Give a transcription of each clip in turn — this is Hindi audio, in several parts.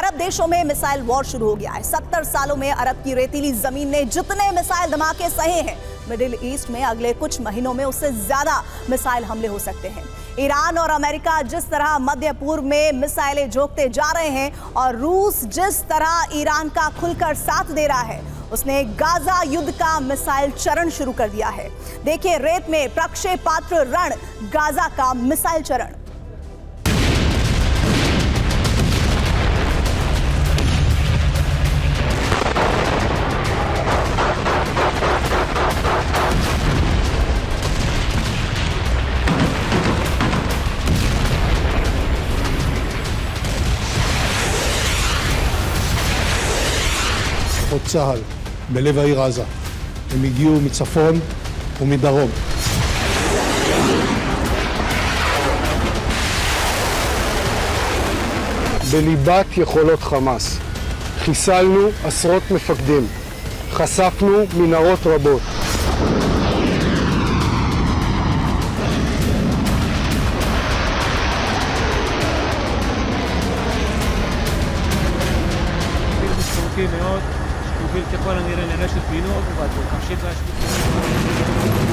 अरब देशों में मिसाइल वॉर शुरू हो गया है। 70 सालों में अरब की रेतीली जमीन ने जितने मिसाइल धमाके सहे हैं, मिडिल ईस्ट में अगले कुछ महीनों में उससे ज्यादा मिसाइल हमले हो सकते हैं। ईरान और अमेरिका जिस तरह मध्य पूर्व में मिसाइलें झोंकते जा रहे हैं और रूस जिस तरह ईरान का खुलकर साथ दे रहा है, उसने गाजा युद्ध का मिसाइल चरण शुरू कर दिया है। देखिए रेत में प्रक्षेपास्त्र रण गाजा का मिसाइल चरण। כוחות צה"ל בלב העיר עזה. הם הגיעו מצפון ומדרום. בליבת יכולות חמאס. חיסלנו עשרות מפקדים. חשפנו מנהרות רבות. מאוד, יוביל ככל הנראה לרשת פינוק והתרחשית והשקיפות.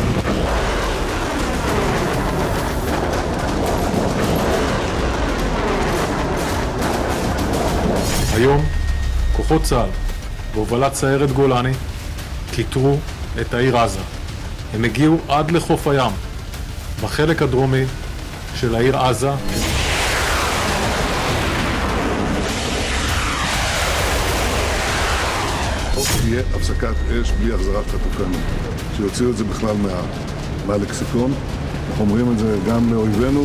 היום כוחות צה"ל בהובלת סיירת גולני כיתרו את העיר עזה. הם הגיעו עד לחוף הים בחלק הדרומי של העיר עזה. תהיה הפסקת אש בלי החזרת חטופינו, שיוציאו את זה בכלל מהלקסיקון. אנחנו אומרים את זה גם לאויבינו.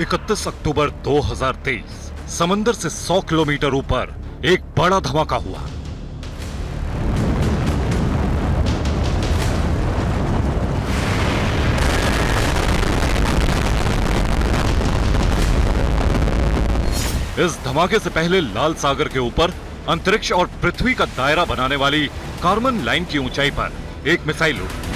इकतीस अक्टूबर 2023 समंदर से 100 किलोमीटर ऊपर एक बड़ा धमाका हुआ। इस धमाके से पहले लाल सागर के ऊपर अंतरिक्ष और पृथ्वी का दायरा बनाने वाली कार्मन लाइन की ऊंचाई पर एक मिसाइल उड़ी।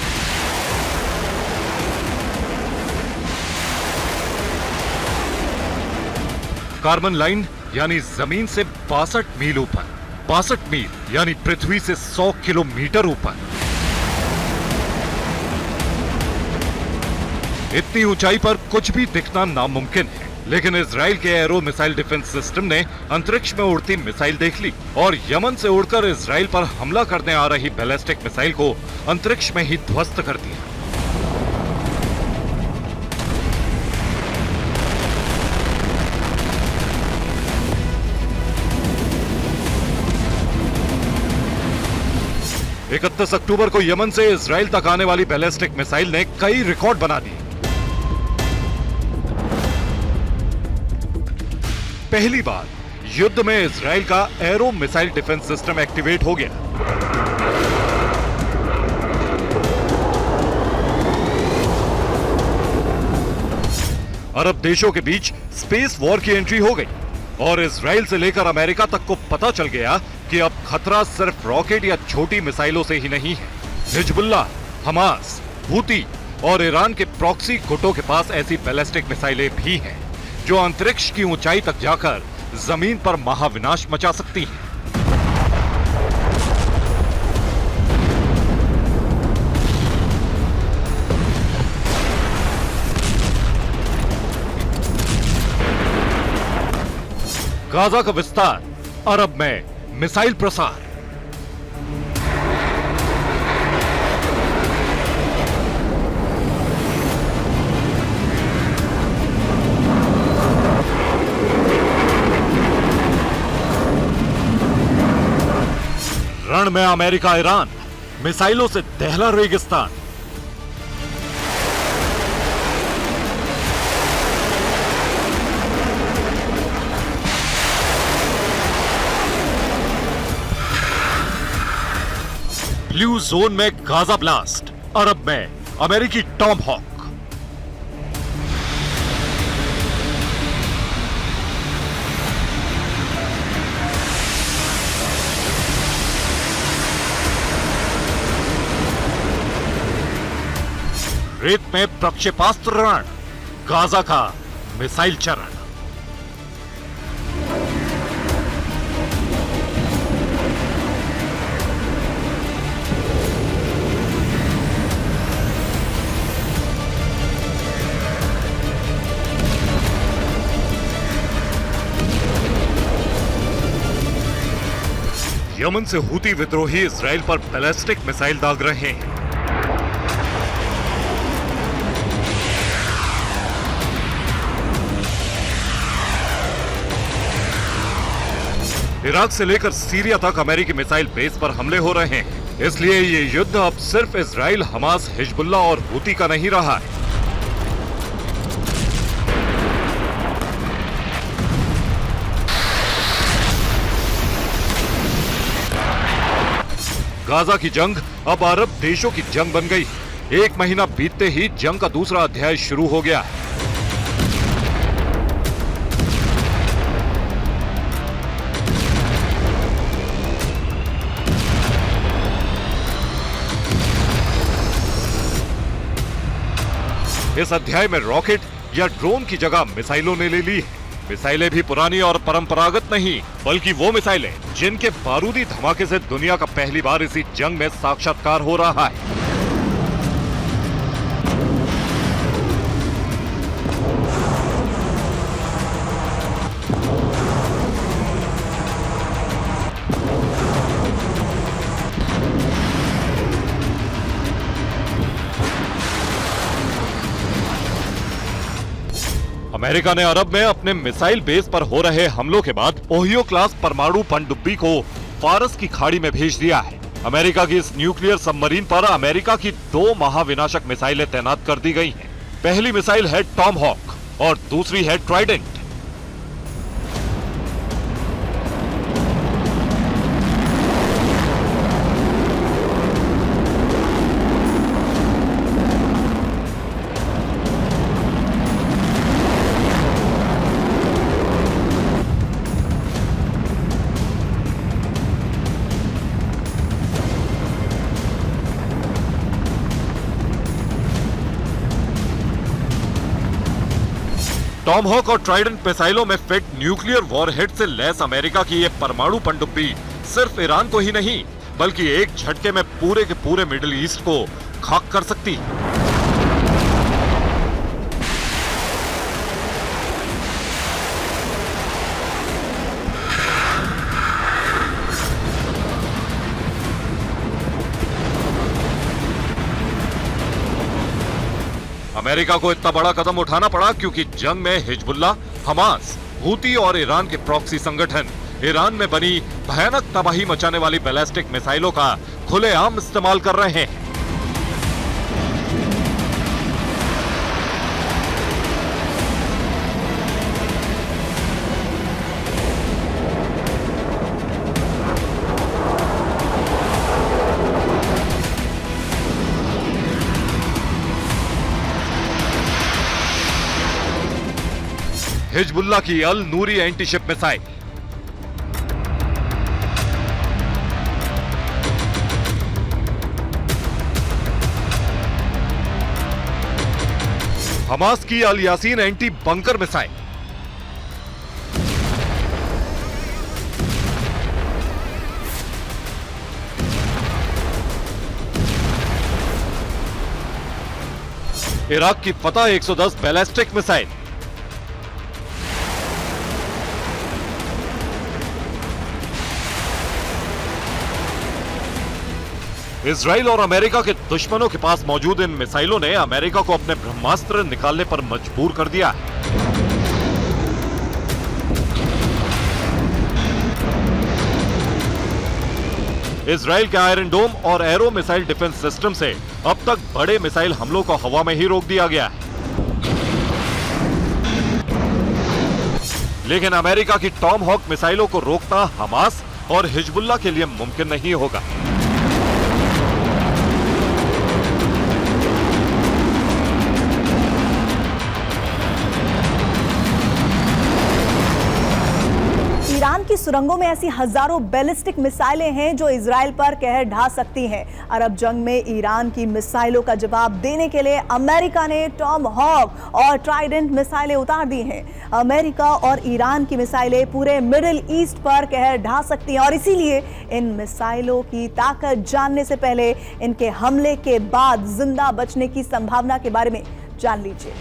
कार्बन लाइन यानी जमीन से 62 मील ऊपर, 62 मील यानी पृथ्वी से 100 किलोमीटर ऊपर। इतनी ऊंचाई पर कुछ भी दिखना नामुमकिन है, लेकिन इजराइल के एरो मिसाइल डिफेंस सिस्टम ने अंतरिक्ष में उड़ती मिसाइल देख ली और यमन से उड़कर इजराइल पर हमला करने आ रही बैलिस्टिक मिसाइल को अंतरिक्ष में ही ध्वस्त कर दिया। इकतीस अक्टूबर को यमन से इजराइल तक आने वाली बैलिस्टिक मिसाइल ने कई रिकॉर्ड बना दिए। पहली बार युद्ध में इजराइल का arrow missile defence system activate हो गया। अरब देशों के बीच स्पेस वॉर की एंट्री हो गई और इजराइल से लेकर अमेरिका तक को पता चल गया कि अब खतरा सिर्फ रॉकेट या छोटी मिसाइलों से ही नहीं है। हिजबुल्लाह, हमास, हूती और ईरान के प्रॉक्सी गुटों के पास ऐसी बैलिस्टिक मिसाइलें भी हैं जो अंतरिक्ष की ऊंचाई तक जाकर जमीन पर महाविनाश मचा सकती हैं। गाजा का विस्तार, अरब में मिसाइल प्रसार। रण में अमेरिका ईरान, मिसाइलों से दहला रेगिस्तान। ब्लू जोन में गाजा ब्लास्ट, अरब में अमेरिकी टॉम हॉक। रेत में प्रक्षेपास्त्र रण, गाजा का मिसाइल चरण। यमन से हूती विद्रोही इजराइल पर बैलिस्टिक मिसाइल दाग रहे हैं। इराक से लेकर सीरिया तक अमेरिकी मिसाइल बेस पर हमले हो रहे हैं। इसलिए ये युद्ध अब सिर्फ इजराइल, हमास, हिजबुल्लाह और हूती का नहीं रहा है। गाजा की जंग अब अरब देशों की जंग बन गई। एक महीना बीतते ही जंग का दूसरा अध्याय शुरू हो गया है। इस अध्याय में रॉकेट या ड्रोन की जगह मिसाइलों ने ले ली है। मिसाइलें भी पुरानी और परंपरागत नहीं, बल्कि वो मिसाइलें जिनके बारूदी धमाके से दुनिया का पहली बार इसी जंग में साक्षात्कार हो रहा है। अमेरिका ने अरब में अपने मिसाइल बेस पर हो रहे हमलों के बाद ओहियो क्लास परमाणु पनडुब्बी को फारस की खाड़ी में भेज दिया है। अमेरिका की इस न्यूक्लियर सबमरीन पर अमेरिका की 2 महाविनाशक मिसाइलें तैनात कर दी गई हैं। पहली मिसाइल है टॉम हॉक और दूसरी है ट्राइडेंट। टॉम हॉक और ट्राइडेंट मिसाइलों में फिट न्यूक्लियर वॉरहेड से लैस अमेरिका की ये परमाणु पनडुब्बी सिर्फ ईरान को ही नहीं, बल्कि एक झटके में पूरे के पूरे मिडिल ईस्ट को खाक कर सकती है। अमेरिका को इतना बड़ा कदम उठाना पड़ा क्योंकि जंग में हिजबुल्लाह, हमास, हूती और ईरान के प्रॉक्सी संगठन ईरान में बनी भयानक तबाही मचाने वाली बैलिस्टिक मिसाइलों का खुलेआम इस्तेमाल कर रहे हैं। हिजबुल्लाह की Al Nuri antiship missile, Hamas की Al Yasin anti bunker missile, Iraq की फतह 110 बैलिस्टिक मिसाइल, इजराइल और अमेरिका के दुश्मनों के पास मौजूद इन मिसाइलों ने अमेरिका को अपने ब्रह्मास्त्र निकालने पर मजबूर कर दिया है। इजराइल के आयरन डोम और एरो मिसाइल डिफेंस सिस्टम से अब तक बड़े मिसाइल हमलों को हवा में ही रोक दिया गया है। लेकिन अमेरिका की टॉम हॉक मिसाइलों को रोकना हमास और हिजबुल्लाह के लिए मुमकिन नहीं होगा। सुरंगों में ऐसी हजारों बैलिस्टिक मिसाइलें हैं जो इजराइल पर कहर ढा सकती हैं। अरब जंग में ईरान की मिसाइलों का जवाब देने के लिए अमेरिका ने टॉम हॉक और ट्राइडेंट मिसाइलें उतार दी हैं। अमेरिका और ईरान की मिसाइलें पूरे मिडिल ईस्ट पर कहर ढा सकती हैं और इसीलिए इन मिसाइलों की ताकत जानने से पहले इनके हमले के बाद जिंदा बचने की संभावना के बारे में जान लीजिए।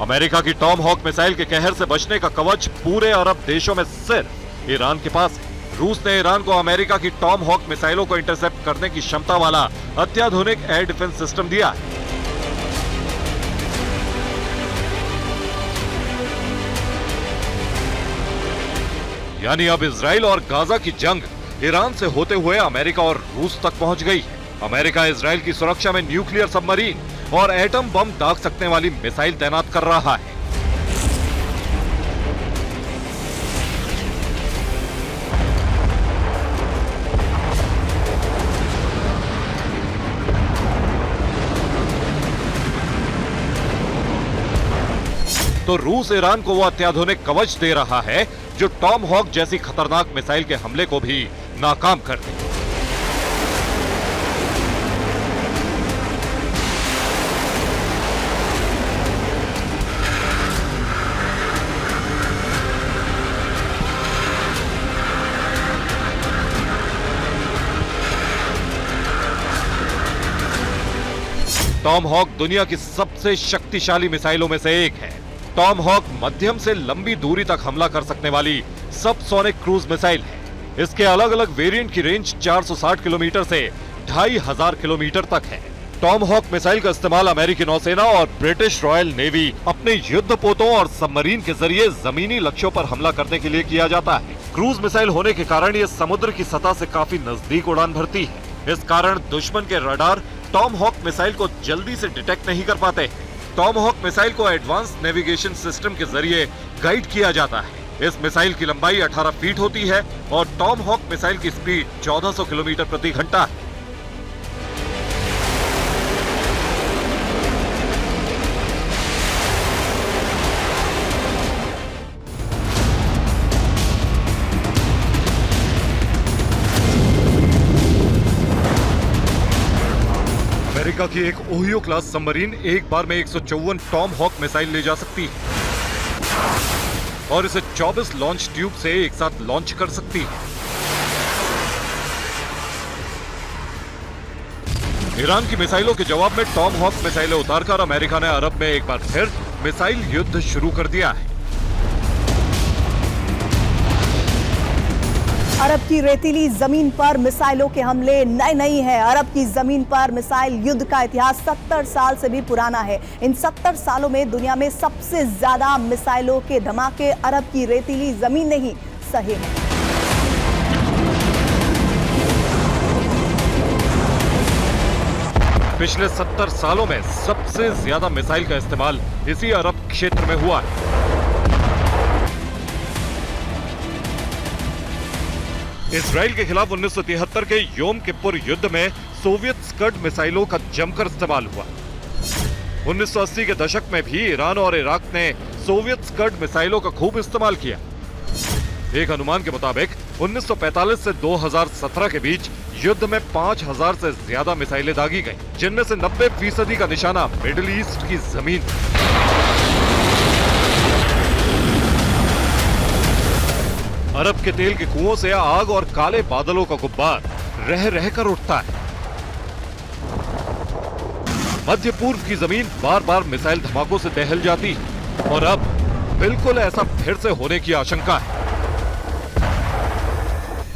अमेरिका की टॉम हॉक मिसाइल के कहर से बचने का कवच पूरे अरब देशों में सिर्फ ईरान के पास है। रूस ने ईरान को अमेरिका की टॉम हॉक मिसाइलों को इंटरसेप्ट करने की क्षमता वाला अत्याधुनिक एयर डिफेंस सिस्टम दिया है। यानी अब इजराइल और गाजा की जंग ईरान से होते हुए अमेरिका और रूस तक पहुंच गई है। अमेरिका इजराइल की सुरक्षा में न्यूक्लियर सबमरीन और एटम बम दाग सकने वाली मिसाइल तैनात कर रहा है। तो रूस ईरान को वो अत्याधुनिक कवच दे रहा है जो टॉम हॉक जैसी खतरनाक मिसाइल के हमले को भी नाकाम कर दे। टॉम हॉक दुनिया की सबसे शक्तिशाली मिसाइलों में से एक है। टॉम हॉक मध्यम से लंबी दूरी तक हमला कर सकने वाली सबसोनिक क्रूज मिसाइल है। इसके अलग अलग वेरिएंट की रेंज 460 किलोमीटर से 2500 किलोमीटर तक है। टॉम हॉक मिसाइल का इस्तेमाल अमेरिकी नौसेना और ब्रिटिश रॉयल नेवी अपने युद्धपोतों और सबमरीन के जरिए जमीनी लक्ष्यों पर हमला करने के लिए किया जाता है। क्रूज मिसाइल होने के कारण ये समुद्र की सतह से काफी नजदीक उड़ान भरती है। इस कारण दुश्मन के रडार टॉम हॉक मिसाइल को जल्दी से डिटेक्ट नहीं कर पाते। टॉम हॉक मिसाइल को एडवांस नेविगेशन सिस्टम के जरिए गाइड किया जाता है। इस मिसाइल की लंबाई 18 फीट होती है और टॉम हॉक मिसाइल की स्पीड 1400 किलोमीटर प्रति घंटा है। अमेरिका की एक ओहियो क्लास सबमरीन एक बार में 154 टॉम हॉक मिसाइल ले जा सकती है और इसे 24 लॉन्च ट्यूब से एक साथ लॉन्च कर सकती है। ईरान की मिसाइलों के जवाब में टॉम हॉक मिसाइलें उतारकर अमेरिका ने अरब में एक बार फिर मिसाइल युद्ध शुरू कर दिया है। अरब की रेतीली जमीन पर मिसाइलों के हमले नए नहीं है। अरब की जमीन पर मिसाइल युद्ध का इतिहास 70 साल से भी पुराना है। इन 70 सालों में दुनिया में सबसे ज्यादा मिसाइलों के धमाके अरब की रेतीली जमीन ने ही सहे हैं। पिछले 70 सालों में सबसे ज्यादा मिसाइल का इस्तेमाल इसी अरब क्षेत्र में हुआ है। इजराइल के खिलाफ 1973 के योम किप्पुर युद्ध में सोवियत स्कड मिसाइलों का जमकर इस्तेमाल हुआ। 1980 के दशक में भी ईरान और इराक ने सोवियत स्कड मिसाइलों का खूब इस्तेमाल किया। एक अनुमान के मुताबिक 1945 से 2017 के बीच युद्ध में 5000 से ज्यादा मिसाइलें दागी गईं, जिनमें से 90% का निशाना मिडिल ईस्ट की जमीन। अरब के तेल के कुओं से आग और काले बादलों का गुब्बार रह रहकर उठता है। मध्य पूर्व की जमीन बार बार मिसाइल धमाकों से दहल जाती है और अब बिल्कुल ऐसा फिर से होने की आशंका है।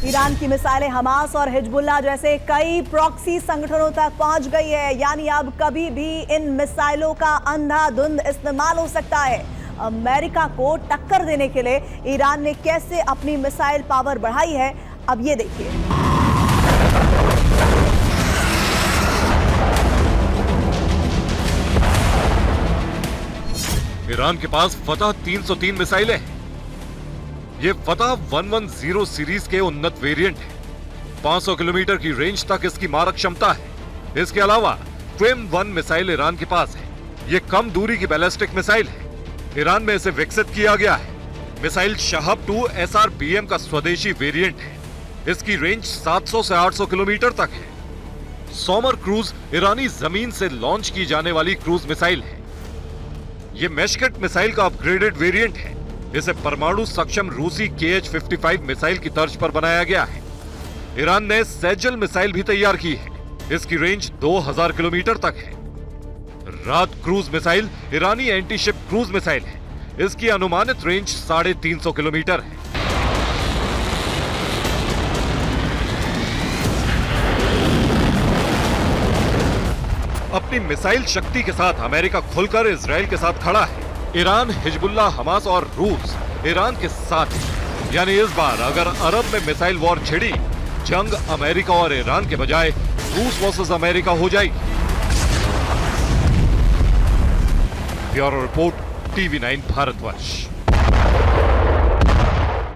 ईरान की मिसाइलें हमास और हिजबुल्लाह जैसे कई प्रॉक्सी संगठनों तक पहुंच गई है। यानी अब कभी भी इन मिसाइलों का अंधाधुंध इस्तेमाल हो सकता है। अमेरिका को टक्कर देने के लिए ईरान ने कैसे अपनी मिसाइल पावर बढ़ाई है, अब ये देखिए। ईरान के पास फतह 303 मिसाइलें हैं। ये फतह 110 सीरीज के उन्नत वेरिएंट है। 500 किलोमीटर की रेंज तक इसकी मारक क्षमता है। इसके अलावा ट्विम 1 मिसाइल ईरान के पास है। ये कम दूरी की बैलिस्टिक मिसाइल है। ईरान में इसे विकसित किया गया है। मिसाइल शहब 2 SRBM का स्वदेशी वेरिएंट है। इसकी रेंज 700 से 800 किलोमीटर तक है। सोमर क्रूज ईरानी जमीन से लॉन्च की जाने वाली क्रूज मिसाइल है। यह मेशकट मिसाइल का अपग्रेडेड वेरिएंट है। इसे परमाणु सक्षम रूसी KH-55 मिसाइल की तर्ज पर बनाया गया है। ईरान ने सेजल मिसाइल भी तैयार की है। इसकी रेंज 2000 किलोमीटर तक है। रात क्रूज मिसाइल ईरानी एंटी-शिप क्रूज मिसाइल है। इसकी अनुमानित रेंज 350 किलोमीटर है। अपनी मिसाइल शक्ति के साथ अमेरिका खुलकर इजराइल के साथ खड़ा है। ईरान, हिजबुल्लाह, हमास और रूस ईरान के साथ है। यानी इस बार अगर अरब में मिसाइल वॉर छिड़ी, जंग अमेरिका और ईरान के बजाय रूस वर्सेस अमेरिका हो जाएगी। Bureau report, TV9 Bharatvarsh.